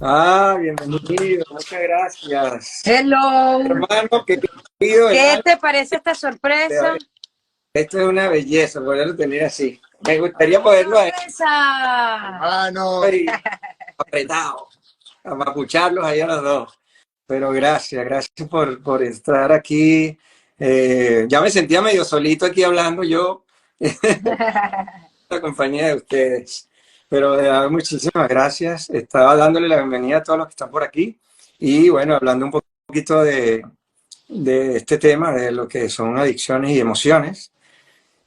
Bienvenido, muchas gracias. Hello. Hermano, querido ¿Qué hermano, te parece esta sorpresa? esto es una belleza poderlo tener así. Me gustaría ¡Qué poderlo sorpresa! ahí apretado, amapucharlos ahí a los dos. Pero gracias por estar aquí. Ya me sentía medio solito aquí hablando yo, la compañía de ustedes. Pero de verdad, muchísimas gracias. Estaba dándole la bienvenida a todos los que están por aquí. Y bueno, hablando un poquito de este tema, de lo que son adicciones y emociones.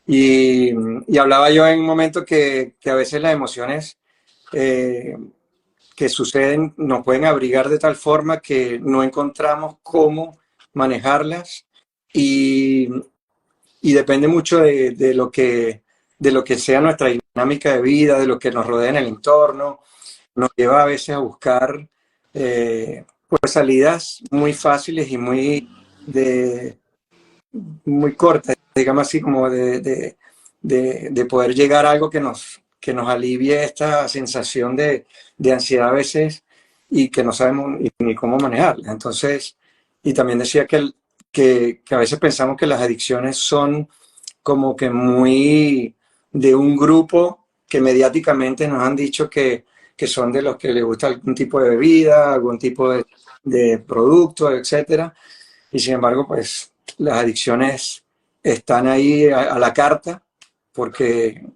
Y, y hablaba yo en un momento que a veces las emociones eh, que suceden nos pueden abrigar de tal forma que no encontramos cómo manejarlas y, y depende mucho de lo que sea nuestra dinámica de vida, de lo que nos rodea en el entorno, nos lleva a veces a buscar pues salidas muy fáciles y de, muy cortas, digamos así, como de poder llegar a algo que nos alivie esta sensación de ansiedad a veces y que no sabemos ni cómo manejarla. Entonces, y también decía que a veces pensamos que las adicciones son como que muy de un grupo que mediáticamente nos han dicho que son de los que les gusta algún tipo de bebida, algún tipo de producto, etcétera. Y sin embargo, pues las adicciones están ahí a la carta porque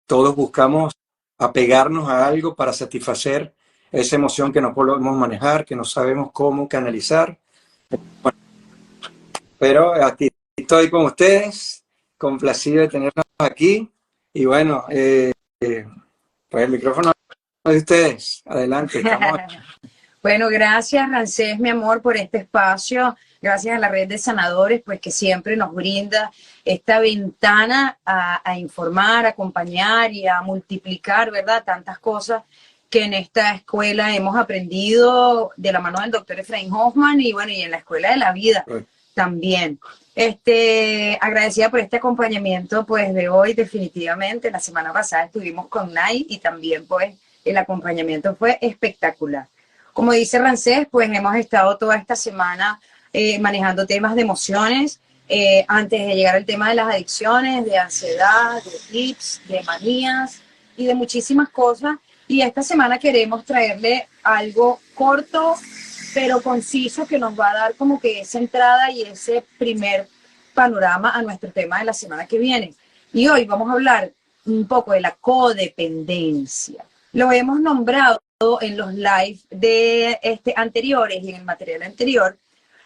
todos buscamos apegarnos a algo para satisfacer esa emoción que no podemos manejar, que no sabemos cómo canalizar. Bueno, pero aquí estoy con ustedes, complacido de tenerlos aquí. Y bueno, pues el micrófono es de ustedes. Adelante, estamos. Bueno, gracias, Rancés, mi amor, por este espacio. Gracias a la red de sanadores, pues que siempre nos brinda esta ventana a informar, a acompañar y a multiplicar, ¿verdad? Tantas cosas que en esta escuela hemos aprendido de la mano del doctor Efraín Hoffman y bueno, y en la escuela de la vida también. Agradecida por este acompañamiento, pues de hoy definitivamente. La semana pasada estuvimos con Nay y también pues el acompañamiento fue espectacular. Como dice Rancés, pues hemos estado toda esta semana manejando temas de emociones, antes de llegar al tema de las adicciones, de ansiedad, de tips, de manías y de muchísimas cosas. Y esta semana queremos traerle algo corto, pero conciso, que nos va a dar como que esa entrada y ese primer panorama a nuestro tema de la semana que viene. Y hoy vamos a hablar un poco de la codependencia. Lo hemos nombrado en los live de anteriores y en el material anterior.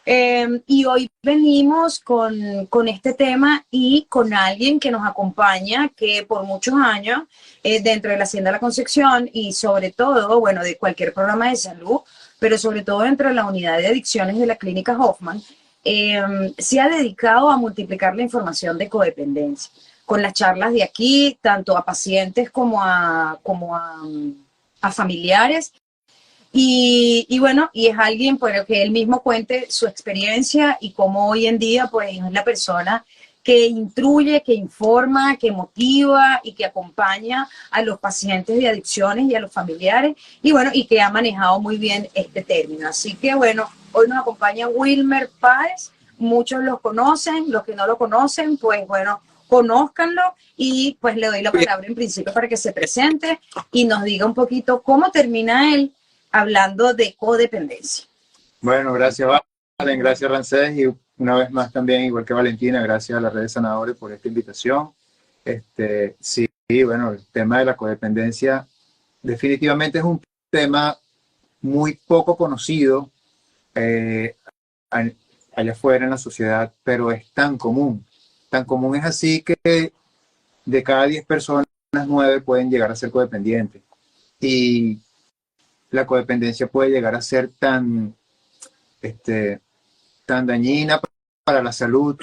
Y hoy venimos con este tema y con alguien que nos acompaña, que por muchos años dentro de la Hacienda de la Concepción y sobre todo, bueno, de cualquier programa de salud, pero sobre todo dentro de la unidad de adicciones de la Clínica Hoffman, se ha dedicado a multiplicar la información de codependencia con las charlas de aquí, tanto a pacientes como a familiares. Y bueno, y es alguien pues, que él mismo cuente su experiencia y cómo hoy en día pues, es la persona que instruye, que informa, que motiva y que acompaña a los pacientes de adicciones y a los familiares, y bueno, y que ha manejado muy bien este término. Así que bueno, hoy nos acompaña Wilmer Páez, muchos lo conocen, los que no lo conocen, pues bueno, conózcanlo, y pues le doy la palabra en principio para que se presente y nos diga un poquito cómo termina él hablando de codependencia. Bueno, gracias Valen, gracias Rancés, y una vez más también, igual que Valentina, gracias a la red de sanadores por esta invitación. Sí, bueno, el tema de la codependencia definitivamente es un tema muy poco conocido allá afuera en la sociedad, pero es tan común. Tan común es así que de cada 10 personas, 9 pueden llegar a ser codependientes. Y la codependencia puede llegar a ser tan dañina para la salud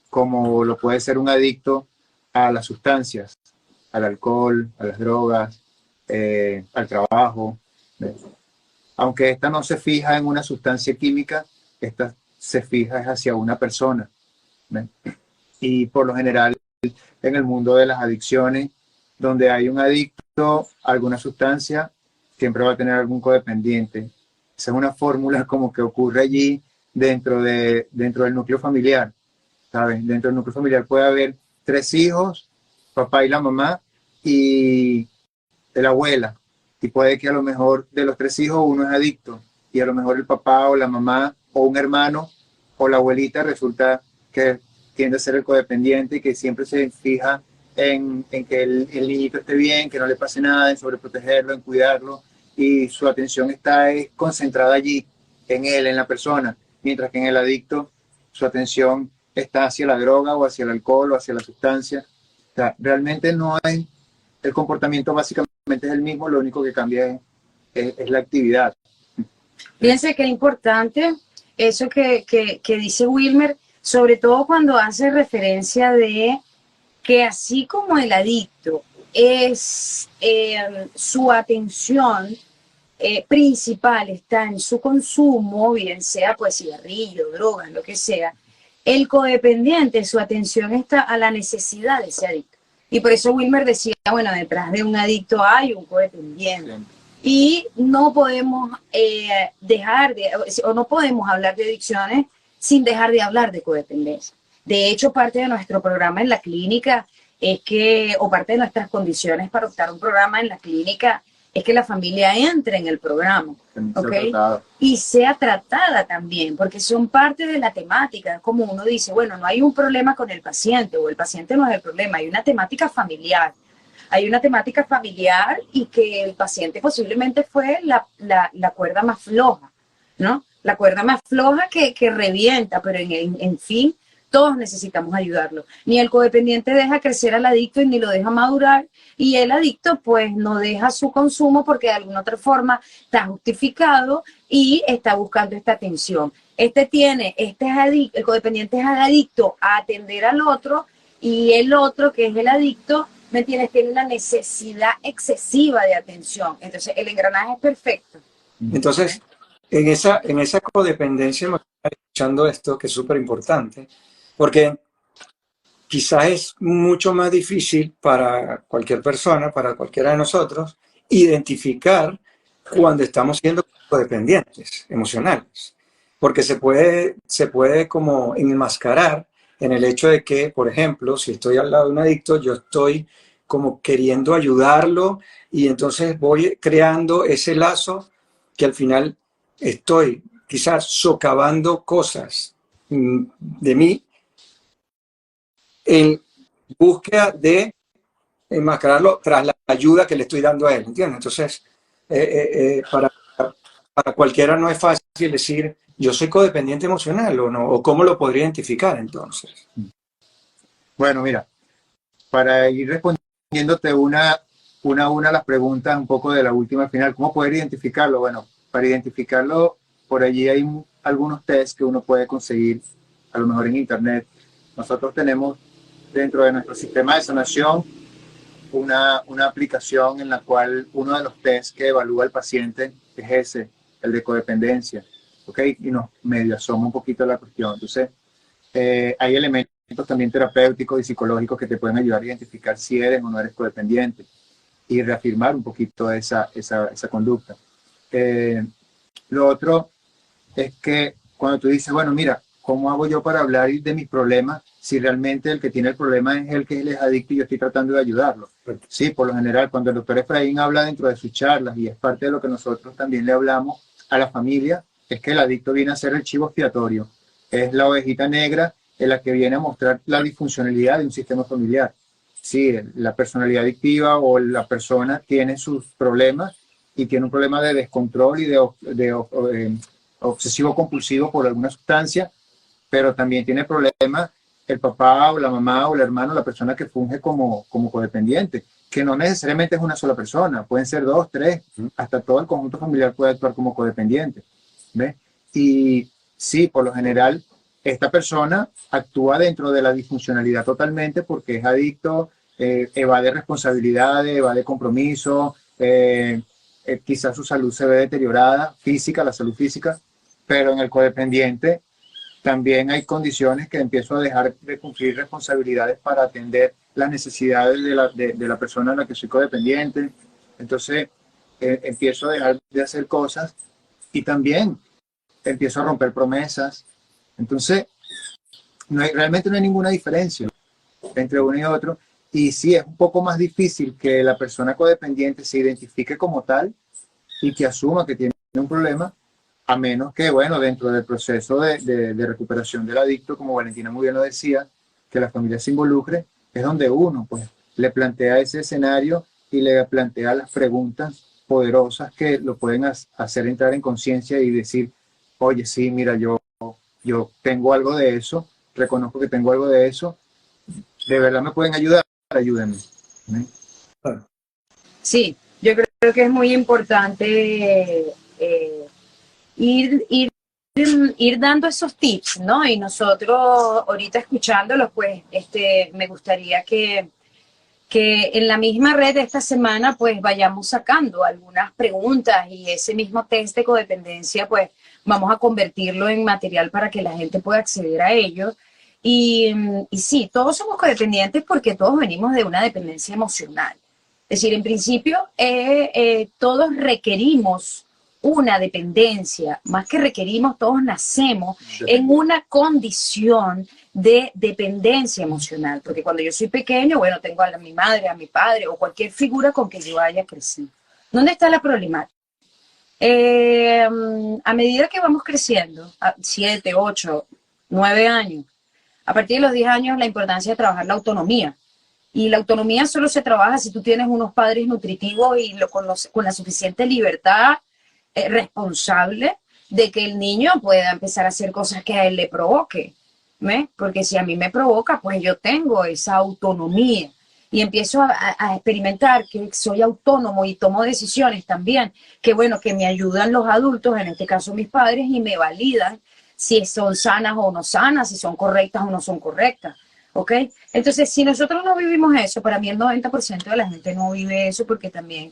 como lo puede ser un adicto a las sustancias, al alcohol, a las drogas, al trabajo. Aunque esta no se fija en una sustancia química, esta se fija hacia una persona. Y por lo general, en el mundo de las adicciones, donde hay un adicto a alguna sustancia, siempre va a tener algún codependiente. Esa es una fórmula como que ocurre allí dentro del núcleo familiar, ¿sabes? Dentro del núcleo familiar puede haber 3 hijos, papá y la mamá, y la abuela. Y puede que a lo mejor de los 3 hijos uno es adicto, y a lo mejor el papá o la mamá o un hermano o la abuelita resulta que tiende a ser el codependiente y que siempre se fija en que el niñito esté bien, que no le pase nada, en sobreprotegerlo, en cuidarlo, y su atención está concentrada allí, en él, en la persona, mientras que en el adicto su atención está hacia la droga o hacia el alcohol o hacia la sustancia. O sea, realmente no hay, el comportamiento básicamente es el mismo, lo único que cambia es la actividad. Fíjense qué importante eso que dice Wilmer, sobre todo cuando hace referencia de que así como el adicto es su atención principal está en su consumo, bien sea pues cigarrillo, drogas, lo que sea, el codependiente, su atención está a la necesidad de ese adicto. Y por eso Wilmer decía, bueno, detrás de un adicto hay un codependiente. Sí. Y no podemos no podemos hablar de adicciones sin dejar de hablar de codependencia. De hecho, parte de nuestro programa en la clínica es que, o parte de nuestras condiciones para optar a un programa en la clínica es que la familia entre en el programa, ¿okay? Y sea tratada también, porque son parte de la temática. Como uno dice, bueno, no hay un problema con el paciente, o el paciente no es el problema, hay una temática familiar. Hay una temática familiar y que el paciente posiblemente fue la cuerda más floja, ¿no? La cuerda más floja que revienta, pero en fin, todos necesitamos ayudarlo. Ni el codependiente deja crecer al adicto y ni lo deja madurar, y el adicto pues no deja su consumo porque de alguna otra forma está justificado y está buscando esta atención. El codependiente es adicto a atender al otro, y el otro, que es el adicto, ¿me entiendes?, tiene una necesidad excesiva de atención. Entonces el engranaje es perfecto. Entonces, en esa codependencia, me estoy escuchando esto, que es súper importante, porque quizás es mucho más difícil para cualquier persona, para cualquiera de nosotros, identificar cuando estamos siendo codependientes emocionales, porque se puede como enmascarar en el hecho de que, por ejemplo, si estoy al lado de un adicto, yo estoy como queriendo ayudarlo, y entonces voy creando ese lazo que al final estoy quizás socavando cosas de mí en búsqueda de enmascararlo tras la ayuda que le estoy dando a él, ¿entiendes? Entonces, para cualquiera no es fácil decir, yo soy codependiente emocional o no, o cómo lo podría identificar entonces. Bueno, mira, para ir respondiéndote una a las preguntas un poco de la última al final, ¿cómo poder identificarlo? Bueno, para identificarlo, por allí hay algunos tests que uno puede conseguir, a lo mejor en internet. Nosotros tenemos dentro de nuestro sistema de sanación una aplicación en la cual uno de los tests que evalúa al paciente es ese, el de codependencia, ¿ok? Y nos medio asoma un poquito la cuestión. Entonces, hay elementos también terapéuticos y psicológicos que te pueden ayudar a identificar si eres o no eres codependiente y reafirmar un poquito esa conducta. Lo otro es que cuando tú dices, bueno, mira, ¿cómo hago yo para hablar de mis problemas si realmente el que tiene el problema es el que es adicto y yo estoy tratando de ayudarlo? Sí, por lo general, cuando el doctor Efraín habla dentro de sus charlas, y es parte de lo que nosotros también le hablamos a la familia, es que el adicto viene a ser el chivo expiatorio, es la ovejita negra en la que viene a mostrar la disfuncionalidad de un sistema familiar. Sí, la personalidad adictiva o la persona tiene sus problemas y tiene un problema de descontrol y de obsesivo compulsivo por alguna sustancia, pero también tiene problemas el papá o la mamá o el hermano, la persona que funge como codependiente, que no necesariamente es una sola persona, pueden ser 2, 3, hasta todo el conjunto familiar puede actuar como codependiente, ¿ves? Y sí, por lo general, esta persona actúa dentro de la disfuncionalidad totalmente porque es adicto, evade responsabilidades, evade compromiso, quizás su salud se ve deteriorada, la salud física, pero en el codependiente también hay condiciones que empiezo a dejar de cumplir responsabilidades para atender las necesidades de la persona en la que soy codependiente. Entonces, empiezo a dejar de hacer cosas y también empiezo a romper promesas. Entonces, realmente no hay ninguna diferencia entre uno y otro. Y sí, es un poco más difícil que la persona codependiente se identifique como tal y que asuma que tiene un problema, a menos que, bueno, dentro del proceso de recuperación del adicto, como Valentina muy bien lo decía, que la familia se involucre, es donde uno pues le plantea ese escenario y le plantea las preguntas poderosas que lo pueden hacer entrar en conciencia y decir, oye, sí, mira, yo tengo algo de eso, reconozco que tengo algo de eso, de verdad me pueden ayudar, ayúdenme. Sí, yo creo que es muy importante ir dando esos tips, ¿no? Y nosotros ahorita escuchándolos, pues me gustaría que en la misma red de esta semana pues vayamos sacando algunas preguntas y ese mismo test de codependencia pues vamos a convertirlo en material para que la gente pueda acceder a ello. Y sí, todos somos codependientes porque todos venimos de una dependencia emocional. Es decir, en principio todos requerimos una dependencia, más que requerimos, todos nacemos en una condición de dependencia emocional, porque cuando yo soy pequeño, bueno, tengo a mi madre, a mi padre o cualquier figura con que yo haya crecido. ¿Dónde está la problemática? A medida que vamos creciendo, a 7, 8, 9 años, a partir de los 10 años la importancia de trabajar la autonomía. Y la autonomía solo se trabaja si tú tienes unos padres nutritivos y con la suficiente libertad responsable de que el niño pueda empezar a hacer cosas que a él le provoque. ¿Ve? Porque si a mí me provoca, pues yo tengo esa autonomía y empiezo a experimentar que soy autónomo y tomo decisiones también, que bueno, que me ayudan los adultos, en este caso mis padres, y me validan si son sanas o no sanas, si son correctas o no son correctas. ¿Ok? Entonces, si nosotros no vivimos eso, para mí el 90% de la gente no vive eso porque también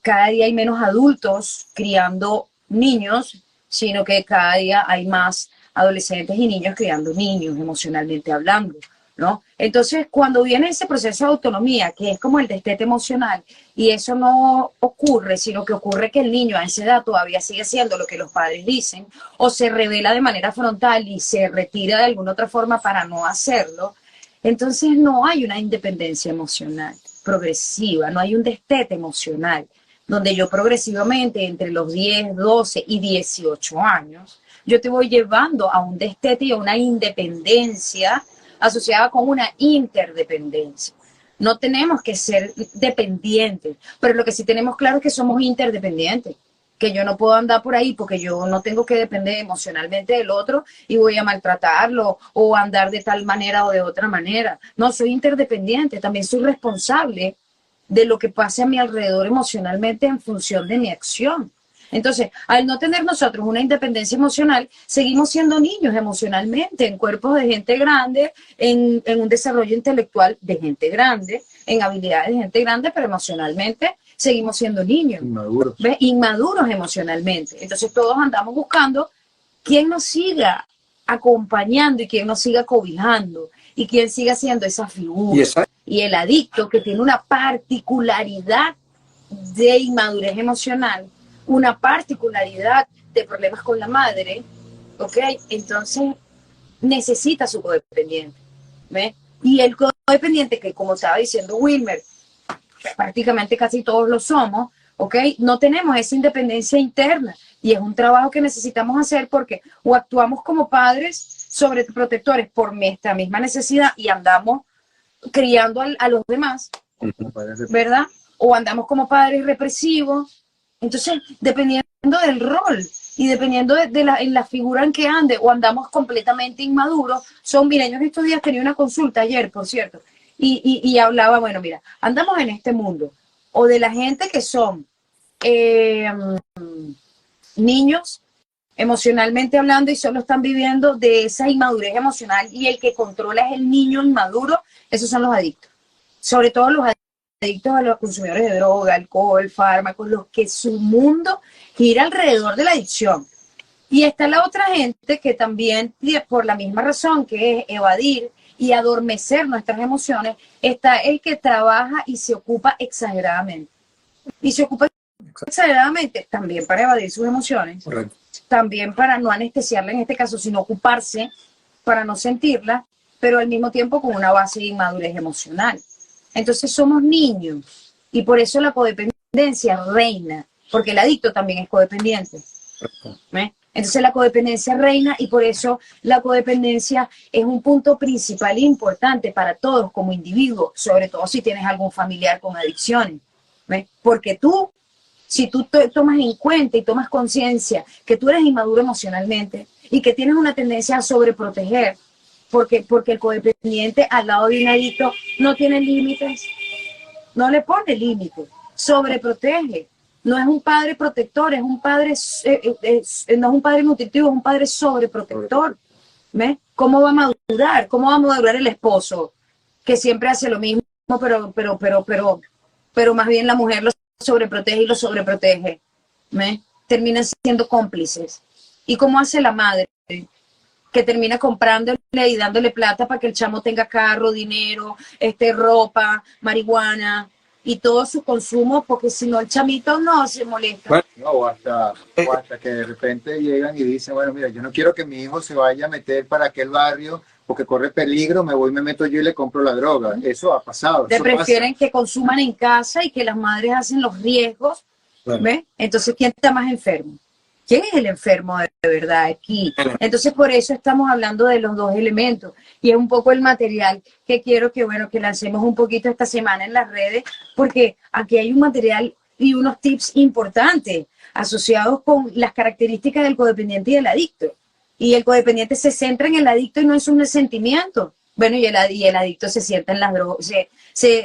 cada día hay menos adultos criando niños, sino que cada día hay más adolescentes y niños criando niños, emocionalmente hablando, ¿no? Entonces, cuando viene ese proceso de autonomía, que es como el destete emocional, y eso no ocurre, sino que ocurre que el niño a esa edad todavía sigue haciendo lo que los padres dicen, o se revela de manera frontal y se retira de alguna otra forma para no hacerlo, entonces no hay una independencia emocional progresiva, no hay un destete emocional, donde yo progresivamente entre los 10, 12 y 18 años, yo te voy llevando a un destete y a una independencia asociada con una interdependencia. No tenemos que ser dependientes, pero lo que sí tenemos claro es que somos interdependientes, que yo no puedo andar por ahí porque yo no tengo que depender emocionalmente del otro y voy a maltratarlo o andar de tal manera o de otra manera. No, soy interdependiente, también soy responsable de lo que pase a mi alrededor emocionalmente en función de mi acción. Entonces, al no tener nosotros una independencia emocional, seguimos siendo niños emocionalmente, en cuerpos de gente grande, en un desarrollo intelectual de gente grande, en habilidades de gente grande, pero emocionalmente seguimos siendo niños. Inmaduros. ¿Ves? Inmaduros emocionalmente. Entonces, todos andamos buscando quién nos siga acompañando y quién nos siga cobijando y quién siga siendo esa figura. Y el adicto, que tiene una particularidad de inmadurez emocional, una particularidad de problemas con la madre, ¿ok? Entonces necesita su codependiente, ¿ve? Y el codependiente, que como estaba diciendo Wilmer, prácticamente casi todos lo somos, ¿ok? No tenemos esa independencia interna y es un trabajo que necesitamos hacer porque o actuamos como padres sobreprotectores por nuestra misma necesidad y andamos criando a los demás, ¿verdad? O andamos como padres represivos. Entonces, dependiendo del rol y dependiendo en la figura en que ande, o andamos completamente inmaduros, mira, yo estos días tenía una consulta ayer, por cierto, y hablaba, bueno, mira, andamos en este mundo, o de la gente que son niños, emocionalmente hablando, y solo están viviendo de esa inmadurez emocional, y el que controla es el niño inmaduro, esos son los adictos. Sobre todo los adictos a los consumidores de droga, alcohol, fármacos, los que su mundo gira alrededor de la adicción. Y está la otra gente que también, por la misma razón, que es evadir y adormecer nuestras emociones, está el que trabaja y se ocupa exageradamente. Y se ocupa exageradamente, también para evadir sus emociones, Correcto. también para no anestesiarla en este caso, sino ocuparse para no sentirla, pero al mismo tiempo con una base de inmadurez emocional. Entonces somos niños y por eso la codependencia reina, porque el adicto también es codependiente. ¿Ves? Entonces la codependencia reina y por eso la codependencia es un punto principal e importante para todos como individuos, sobre todo si tienes algún familiar con adicciones. ¿Ves? Porque tú, si tú tomas en cuenta y tomas conciencia que tú eres inmaduro emocionalmente y que tienes una tendencia a sobreproteger, porque el codependiente al lado de un adicto no tiene límites, no le pone límites, sobreprotege. No es un padre protector, es un padre, no es un padre nutritivo, es un padre sobreprotector. ¿Ves? ¿Cómo va a madurar? ¿Cómo va a madurar el esposo? Que siempre hace lo mismo, pero más bien la mujer lo sobreprotege y lo sobreprotege. ¿Ves? Terminan siendo cómplices. ¿Y cómo hace la madre? Que termina comprándole y dándole plata para que el chamo tenga carro, dinero, ropa, marihuana y todo su consumo, porque si no el chamito no se molesta. Bueno, no, o hasta que de repente llegan y dicen, bueno, mira, yo no quiero que mi hijo se vaya a meter para aquel barrio porque corre peligro, me voy, me meto yo y le compro la droga. Eso ha pasado. Te eso prefieren pasa. que consuman en casa y que las madres hacen los riesgos. Bueno. ¿Ves? Entonces, ¿quién está más enfermo? ¿Quién es el enfermo de verdad aquí? Entonces, por eso estamos hablando de los dos elementos. Y es un poco el material que quiero que lancemos un poquito esta semana en las redes, porque aquí hay un material y unos tips importantes asociados con las características del codependiente y del adicto. Y el codependiente se centra en el adicto y no en sus resentimientos. Bueno, y el adicto se sienta en las drogas, se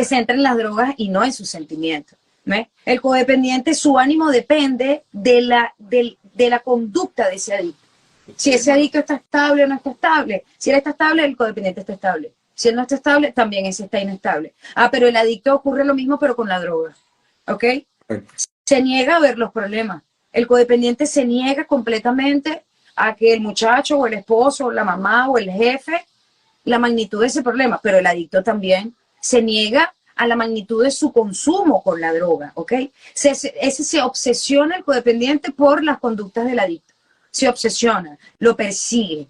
centra en las drogas y no en sus sentimientos. ¿Ves? El codependiente, su ánimo depende de la conducta de ese adicto. Si ese adicto está estable o no está estable. Si él está estable, el codependiente está estable. Si él no está estable, también ese está inestable. Pero el adicto ocurre lo mismo, pero con la droga. ¿Ok? Se niega a ver los problemas. El codependiente se niega completamente a que el muchacho o el esposo o la mamá o el jefe, la magnitud de ese problema, pero el adicto también se niega a la magnitud de su consumo con la droga, ¿ok? Se obsesiona el codependiente por las conductas del adicto. Se obsesiona, lo persigue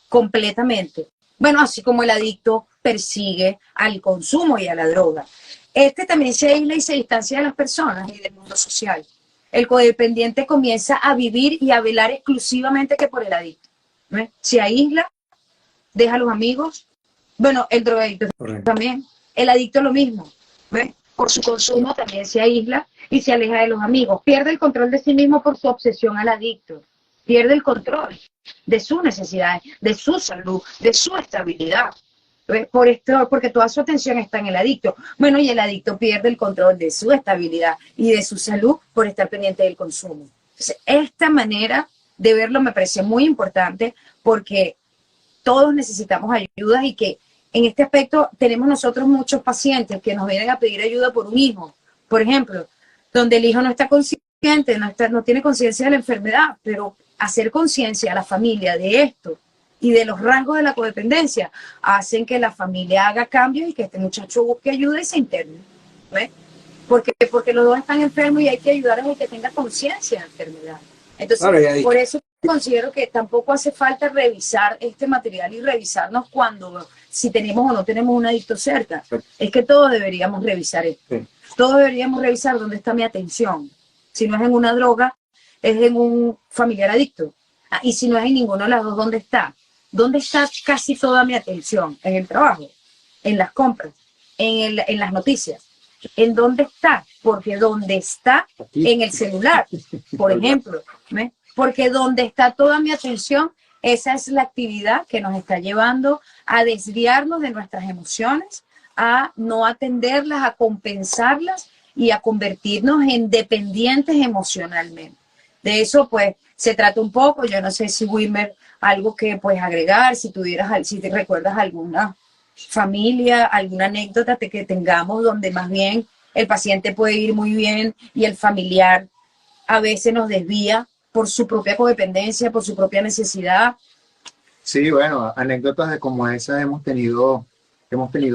completamente. Bueno, así como el adicto persigue al consumo y a la droga. También se aísla y se distancia de las personas y del mundo social. El codependiente comienza a vivir y a velar exclusivamente que por el adicto. ¿Ves? Se aísla, deja a los amigos. Bueno, el drogadicto también. El adicto lo mismo. ¿Ves? Por su consumo también se aísla y se aleja de los amigos. Pierde el control de sí mismo por su obsesión al adicto. Pierde el control de sus necesidades, de su salud, de su estabilidad. ¿Ves? Porque toda su atención está en el adicto. Bueno, y el adicto pierde el control de su estabilidad y de su salud por estar pendiente del consumo. Entonces, esta manera de verlo me parece muy importante porque todos necesitamos ayuda y que en este aspecto tenemos nosotros muchos pacientes que nos vienen a pedir ayuda por un hijo, por ejemplo, donde el hijo no está consciente, no tiene conciencia de la enfermedad, pero hacer conciencia a la familia de esto y de los rasgos de la codependencia hacen que la familia haga cambios y que este muchacho busque ayuda y se interne. ¿Ves? Porque los dos están enfermos y hay que ayudar a que tenga conciencia de la enfermedad. Entonces, por eso considero que tampoco hace falta revisar este material y revisarnos si tenemos o no tenemos un adicto cerca. Es que todos deberíamos revisar esto. Sí. Todos deberíamos revisar dónde está mi atención. Si no es en una droga, es en un familiar adicto. Y si no es en ninguno de los dos, ¿dónde está? ¿Dónde está casi toda mi atención? En el trabajo, en las compras, en las noticias. ¿En dónde está? Porque donde está en el celular, por ejemplo. ¿Ves? Porque donde está toda mi atención, esa es la actividad que nos está llevando a desviarnos de nuestras emociones, a no atenderlas, a compensarlas y a convertirnos en dependientes emocionalmente. De eso, pues, se trata un poco. Yo no sé si Wilmer, algo que puedes agregar, si te recuerdas alguna familia, alguna anécdota que tengamos donde más bien el paciente puede ir muy bien y el familiar a veces nos desvía por su propia codependencia, por su propia necesidad. Sí, bueno, anécdotas de como esas hemos tenido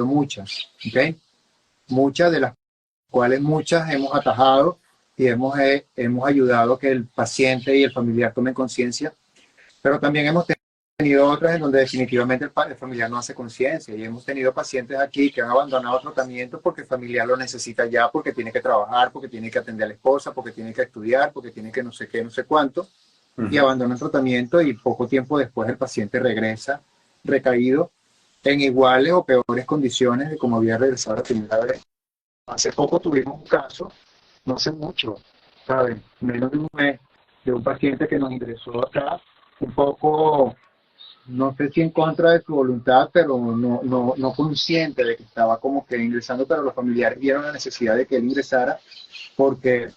muchas, ¿ok? Muchas de las cuales muchas hemos atajado y hemos ayudado a que el paciente y el familiar tomen conciencia, pero también hemos tenido otras en donde definitivamente el familiar no hace conciencia, y hemos tenido pacientes aquí que han abandonado tratamientos porque el familiar lo necesita ya, porque tiene que trabajar, porque tiene que atender a la esposa, porque tiene que estudiar, porque tiene que no sé qué, no sé cuánto, y abandonan el tratamiento, y poco tiempo después el paciente regresa recaído en iguales o peores condiciones de como había regresado la primera vez. Hace poco tuvimos un caso, no hace mucho, ¿saben? Menos de un mes, de un paciente que nos ingresó acá un poco, no sé si en contra de su voluntad, pero no consciente de que estaba como que ingresando, pero los familiares vieron la necesidad de que él ingresara porque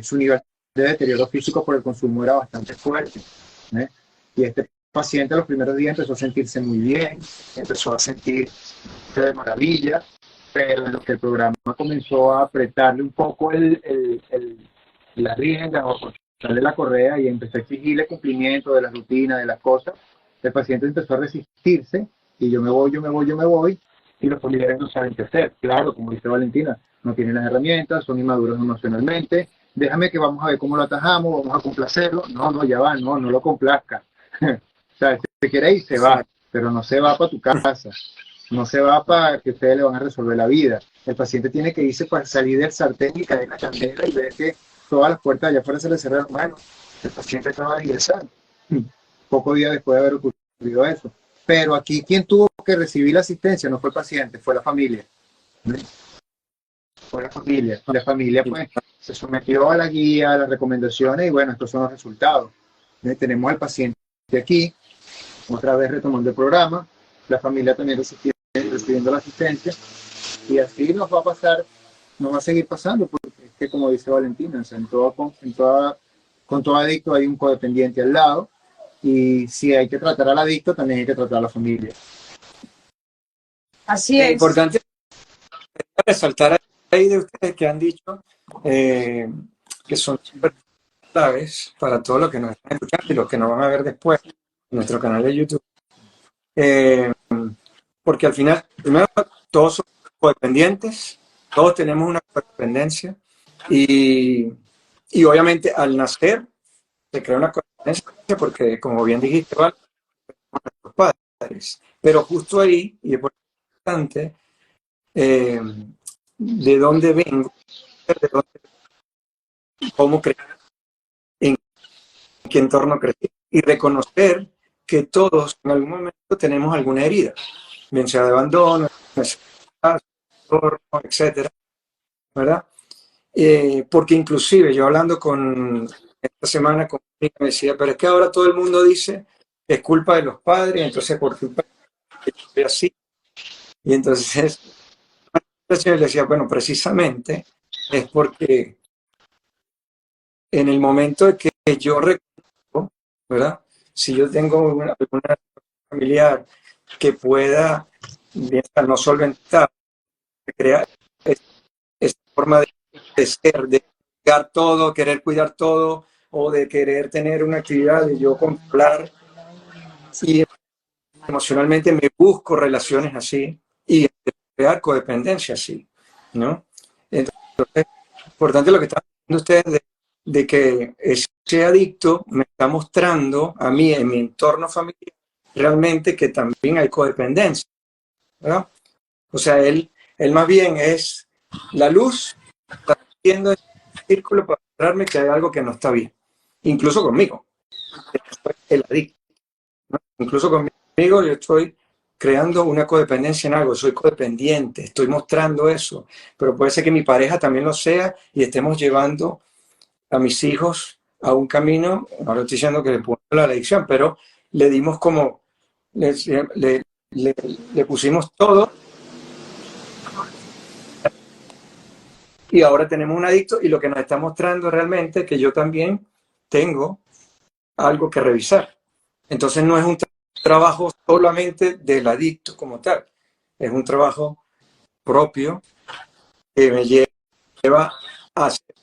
su nivel de deterioro físico por el consumo era bastante fuerte, ¿eh? Y este paciente los primeros días empezó a sentirse muy bien, empezó a sentirse de maravilla, pero en lo que el programa comenzó a apretarle un poco la rienda o cortarle la correa y empezó a exigirle cumplimiento de la rutina, de las cosas, el paciente empezó a resistirse y yo me voy, y los familiares no saben qué hacer. Claro, como dice Valentina, no tienen las herramientas, son inmaduros emocionalmente, déjame que vamos a ver cómo lo atajamos, vamos a complacerlo. No, ya va, no lo complazca. O sea, si se quiere ir, se va, pero no se va para tu casa, no se va para que ustedes le van a resolver la vida. El paciente tiene que irse para salir del sartén y caer en la candela y ver que todas las puertas allá afuera se le cerraron. Bueno, el paciente acaba de ingresar, pocos días después de haber ocurrido eso. Pero aquí quien tuvo que recibir la asistencia no fue el paciente, fue la familia. Fue la familia. La familia pues se sometió a la guía, a las recomendaciones, y bueno, estos son los resultados. Tenemos al paciente aquí, otra vez retomando el programa, la familia también recibiendo la asistencia, y así nos va a pasar, nos va a seguir pasando, porque es que como dice Valentina, o sea, con todo adicto hay un codependiente al lado, y si hay que tratar al adicto, también hay que tratar a la familia. Así Es es. importante resaltar ahí de ustedes que han dicho que son súper claves para todos los que nos están escuchando y los que nos van a ver después en nuestro canal de YouTube. Porque al final, primero, todos somos codependientes, todos tenemos una codependencia, y obviamente al nacer se crea una codependencia porque, como bien dijiste, ¿vale? Nuestros padres. Pero justo ahí, y es importante, de dónde vengo, de dónde, cómo crecí, en qué entorno crecí, y reconocer que todos en algún momento tenemos alguna herida, bien sea de abandono, etcétera, ¿verdad? Porque inclusive yo hablando esta semana con mi hija, me decía, pero es que ahora todo el mundo dice que es culpa de los padres, entonces por culpa de yo soy así. Y entonces yo le decía, bueno, precisamente es porque en el momento de que yo reconozco, ¿verdad? Si yo tengo alguna familiar que pueda no solventar, crear esta forma de ser, de cuidar todo, querer cuidar todo, o de querer tener una actividad de yo controlar, y emocionalmente me busco relaciones así y crear codependencia así, ¿no? Entonces, importante lo que están diciendo ustedes de que ese adicto me está mostrando a mí en mi entorno familiar realmente que también hay codependencia, ¿verdad? O sea, él más bien es la luz, está haciendo ese círculo para mostrarme que hay algo que no está bien, incluso conmigo, el adicto, ¿no? Incluso conmigo yo estoy creando una codependencia en algo, soy codependiente, estoy mostrando eso, pero puede ser que mi pareja también lo sea y estemos llevando a mis hijos a un camino, ahora estoy diciendo que le pongo la adicción, pero le dimos como, le pusimos todo, y ahora tenemos un adicto, y lo que nos está mostrando realmente es que yo también tengo algo que revisar. Entonces no es un trabajo solamente del adicto como tal, es un trabajo propio que me lleva a hacer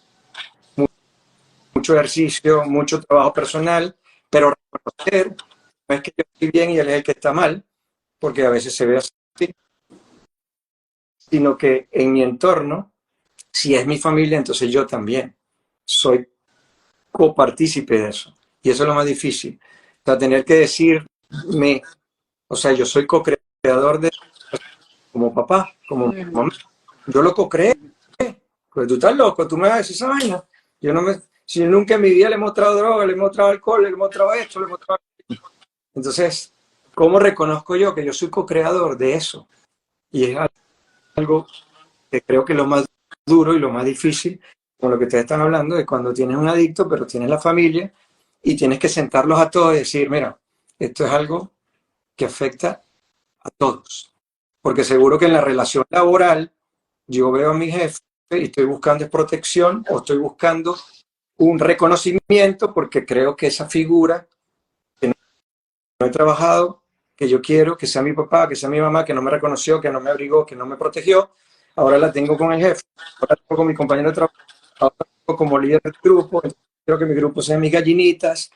mucho ejercicio, mucho trabajo personal, pero reconocer no es que yo estoy bien y él es el que está mal, porque a veces se ve así, sino que en mi entorno si es mi familia, entonces yo también soy copartícipe de eso. Y eso es lo más difícil. O sea, tener que decirme, o sea, yo soy co-creador de como papá, como mamá. Yo lo co-creé. Pues tú estás loco, tú me vas a decir esa vaina. Yo no me, si nunca en mi vida le he mostrado droga, le he mostrado alcohol, le he mostrado esto, le he mostrado... Entonces, ¿cómo reconozco yo que yo soy co-creador de eso? Y es algo que creo que es lo más duro y lo más difícil, con lo que ustedes están hablando, de cuando tienes un adicto, pero tienes la familia y tienes que sentarlos a todos y decir, mira, esto es algo que afecta a todos. Porque seguro que en la relación laboral yo veo a mi jefe y estoy buscando protección o estoy buscando un reconocimiento porque creo que esa figura que no he trabajado, que yo quiero, que sea mi papá, que sea mi mamá, que no me reconoció, que no me abrigó, que no me protegió, ahora la tengo con el jefe, ahora la tengo con mi compañero de trabajo, ahora la tengo como líder del grupo, quiero que mi grupo sea mis gallinitas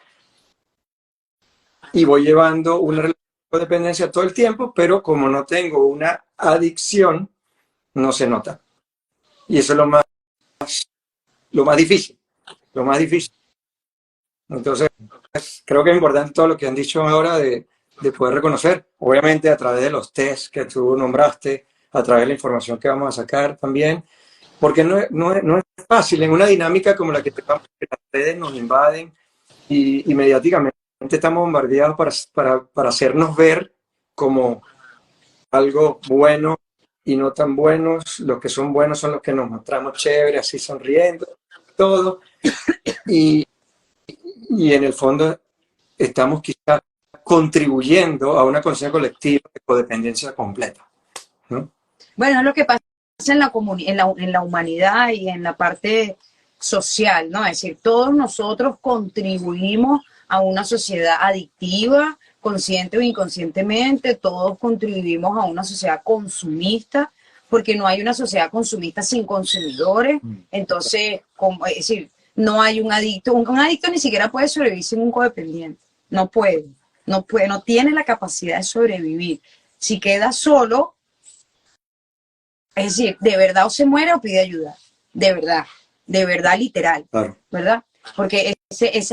y voy llevando una relación de dependencia todo el tiempo, pero como no tengo una adicción, no se nota. Y eso es lo más difícil, lo más difícil. Entonces, creo que es importante todo lo que han dicho ahora de poder reconocer, obviamente a través de los tests que tú nombraste, a través de la información que vamos a sacar también, porque no es fácil en una dinámica como la que tenemos, que las redes nos invaden y mediáticamente estamos bombardeados para hacernos ver como algo bueno y no tan buenos. Los que son buenos son los que nos mostramos chévere, así sonriendo, todo. Y en el fondo estamos quizás contribuyendo a una conciencia colectiva de codependencia completa, ¿no? Bueno, es lo que pasa en la humanidad y en la parte social, ¿no? Es decir, todos nosotros contribuimos a una sociedad adictiva, consciente o inconscientemente, todos contribuimos a una sociedad consumista, porque no hay una sociedad consumista sin consumidores. Entonces, es decir, no hay un adicto. Un adicto ni siquiera puede sobrevivir sin un codependiente. No puede, no tiene la capacidad de sobrevivir. Si queda solo, es decir, de verdad o se muere o pide ayuda. De verdad literal, Claro. ¿verdad? Porque ese es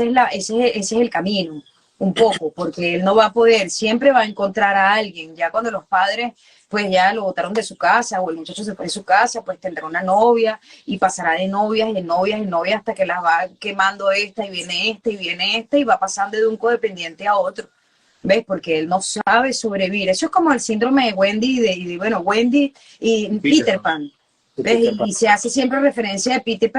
el camino, un poco, porque él no va a poder, siempre va a encontrar a alguien. Ya cuando los padres pues ya lo botaron de su casa o el muchacho se fue de su casa, pues tendrá una novia y pasará de novias y novias y novias hasta que las va quemando esta y viene esta y viene esta y va pasando de un codependiente a otro. ¿Ves? Porque él no sabe sobrevivir. Eso es como el síndrome de Wendy bueno, Wendy y Peter Pan. ¿Ves? Y se hace siempre referencia de Peter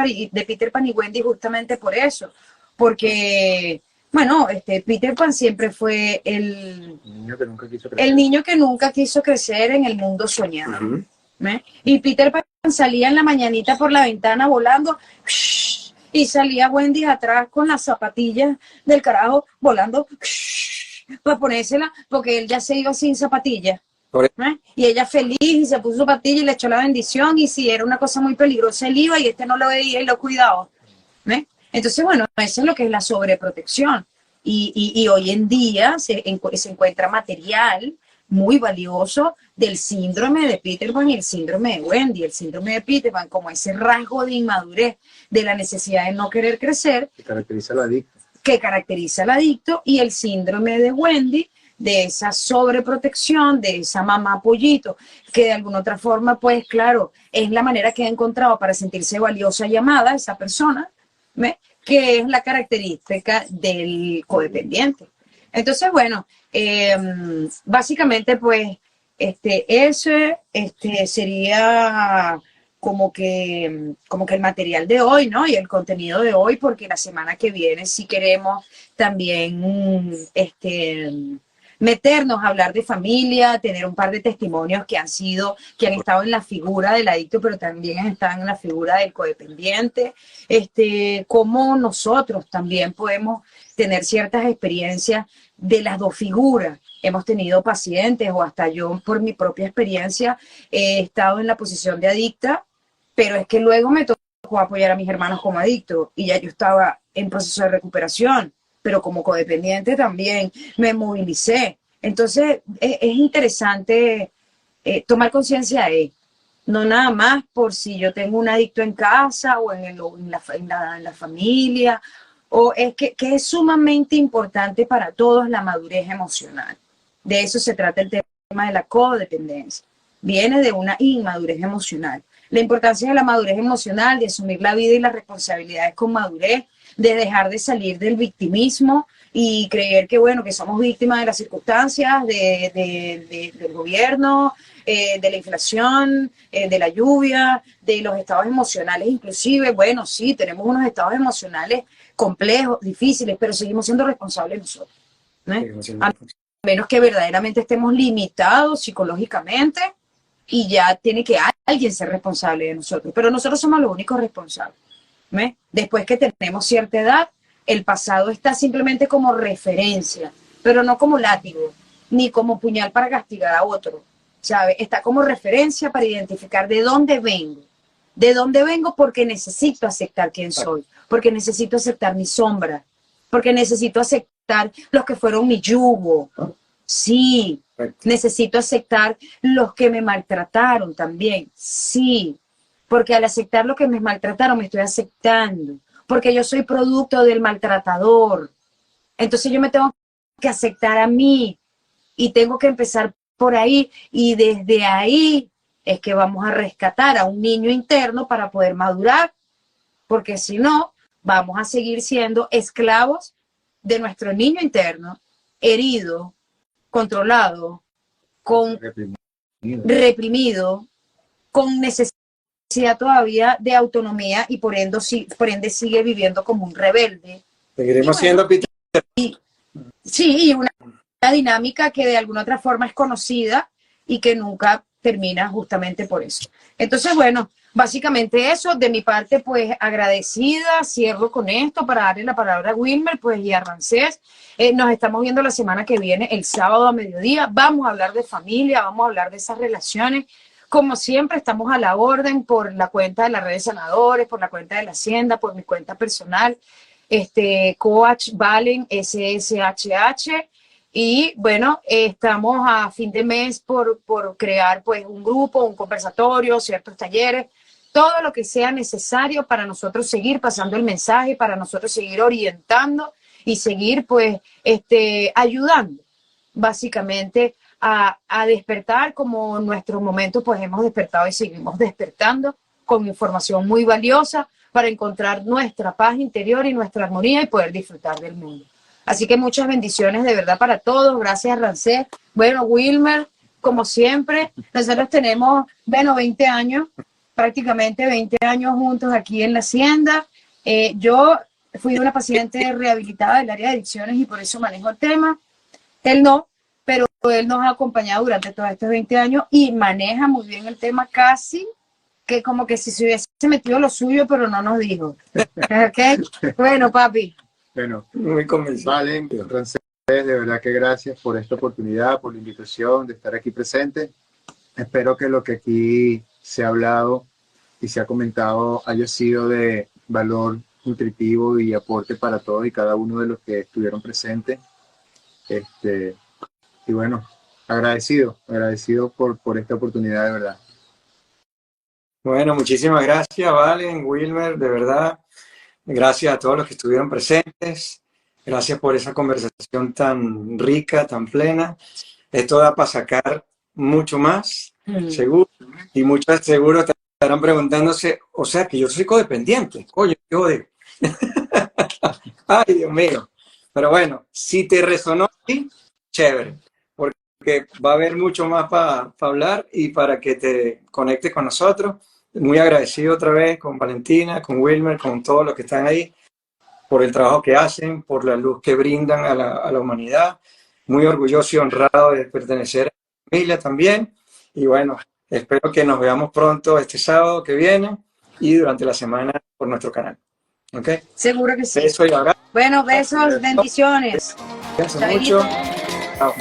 Pan y Wendy justamente por eso. Porque, bueno, Peter Pan siempre fue el niño que nunca quiso crecer en el mundo soñado. Uh-huh. ¿Ves? Y Peter Pan salía en la mañanita por la ventana volando y salía Wendy atrás con las zapatillas del carajo volando para ponérsela, porque él ya se iba sin zapatillas. Y ella feliz y se puso zapatilla y le echó la bendición, y si era una cosa muy peligrosa él iba y no lo veía y lo cuidaba. ¿Ves? Entonces, bueno, eso es lo que es la sobreprotección. Y hoy en día se encuentra material muy valioso del síndrome de Peter Pan y el síndrome de Wendy. El síndrome de Peter Pan como ese rasgo de inmadurez, de la necesidad de no querer crecer, que caracteriza al adicto. Y el síndrome de Wendy, de esa sobreprotección, de esa mamá pollito, que de alguna otra forma, pues claro, es la manera que ha encontrado para sentirse valiosa y amada esa persona, ¿ves? Que es la característica del codependiente. Entonces, bueno, básicamente, pues, ese sería como que el material de hoy, ¿no? Y el contenido de hoy, porque la semana que viene sí queremos también meternos a hablar de familia, tener un par de testimonios que han estado en la figura del adicto, pero también están en la figura del codependiente, cómo nosotros también podemos tener ciertas experiencias de las dos figuras. Hemos tenido pacientes, o hasta yo por mi propia experiencia he estado en la posición de adicta, pero es que luego me tocó apoyar a mis hermanos como adictos y ya yo estaba en proceso de recuperación, pero como codependiente también me movilicé. Entonces es interesante tomar conciencia de no nada más por si yo tengo un adicto en casa o en la familia, o es que es sumamente importante para todos la madurez emocional. De eso se trata el tema de la codependencia. Viene de una inmadurez emocional. La importancia de la madurez emocional, de asumir la vida y las responsabilidades con madurez, de dejar de salir del victimismo y creer que, bueno, que somos víctimas de las circunstancias, del gobierno, de la inflación, de la lluvia, de los estados emocionales inclusive. Bueno, sí, tenemos unos estados emocionales complejos, difíciles, pero seguimos siendo responsables nosotros, ¿no? A menos que verdaderamente estemos limitados psicológicamente y ya tiene que alguien ser responsable de nosotros, pero nosotros somos los únicos responsables, ¿no? Después que tenemos cierta edad, el pasado está simplemente como referencia, pero no como látigo, ni como puñal para castigar a otro, ¿sabe? Está como referencia para identificar de dónde vengo. De dónde vengo porque necesito aceptar quién soy, porque necesito aceptar mi sombra, porque necesito aceptar los que fueron mi yugo. Sí, necesito aceptar los que me maltrataron también. Sí, porque al aceptar lo que me maltrataron me estoy aceptando, porque yo soy producto del maltratador. Entonces yo me tengo que aceptar a mí y tengo que empezar por ahí, y desde ahí es que vamos a rescatar a un niño interno para poder madurar, porque si no, vamos a seguir siendo esclavos de nuestro niño interno, herido, controlado, reprimido, con necesidad todavía de autonomía y por ende sigue viviendo como un rebelde. Seguiremos siendo Peter. Sí, y una dinámica que de alguna otra forma es conocida y que nunca termina justamente por eso. Entonces, bueno, básicamente eso. De mi parte, pues agradecida, cierro con esto para darle la palabra a Wilmer, pues, y a Ramsés. Nos estamos viendo la semana que viene, el sábado a mediodía. Vamos a hablar de familia, vamos a hablar de esas relaciones. Como siempre, estamos a la orden por la cuenta de las redes sanadores, por la cuenta de la Hacienda, por mi cuenta personal, Coach Valen SSHH. Y bueno, estamos a fin de mes por crear pues un grupo, un conversatorio, ciertos talleres, todo lo que sea necesario para nosotros seguir pasando el mensaje, para nosotros seguir orientando y seguir pues ayudando básicamente a despertar, como en nuestros momentos pues hemos despertado y seguimos despertando con información muy valiosa para encontrar nuestra paz interior y nuestra armonía y poder disfrutar del mundo. Así que muchas bendiciones de verdad para todos. Gracias, Ramsés. Bueno, Wilmer, como siempre, nosotros tenemos, 20 años, prácticamente 20 años juntos aquí en la Hacienda. Yo fui una paciente rehabilitada del área de adicciones y por eso manejo el tema. Él no, pero él nos ha acompañado durante todos estos 20 años y maneja muy bien el tema, casi que como que si se hubiese metido lo suyo, pero no nos dijo. ¿Okay? Bueno, papi. Bueno, Muy convencido. Valen, Ramsés, de verdad que gracias por esta oportunidad, por la invitación de estar aquí presente. Espero que lo que aquí se ha hablado y se ha comentado haya sido de valor nutritivo y aporte para todos y cada uno de los que estuvieron presentes. Y bueno, agradecido por esta oportunidad, de verdad. Bueno, muchísimas gracias, Valen, Wilmer, de verdad. Gracias a todos los que estuvieron presentes. Gracias por esa conversación tan rica, tan plena. Esto da para sacar mucho más, seguro. Y muchos seguro estarán preguntándose, o sea, que yo soy codependiente. Oye, qué odio. Ay, Dios mío. Pero bueno, si te resonó así, chévere. Porque va a haber mucho más para hablar y para que te conectes con nosotros. Muy agradecido otra vez con Valentina, con Wilmer, con todos los que están ahí, por el trabajo que hacen, por la luz que brindan a la humanidad. Muy orgulloso y honrado de pertenecer a la familia también. Y bueno, espero que nos veamos pronto este sábado que viene y durante la semana por nuestro canal. ¿Ok? Seguro que sí. Besos y abrazos. Bueno, besos, bendiciones. Cuídense mucho. Chao.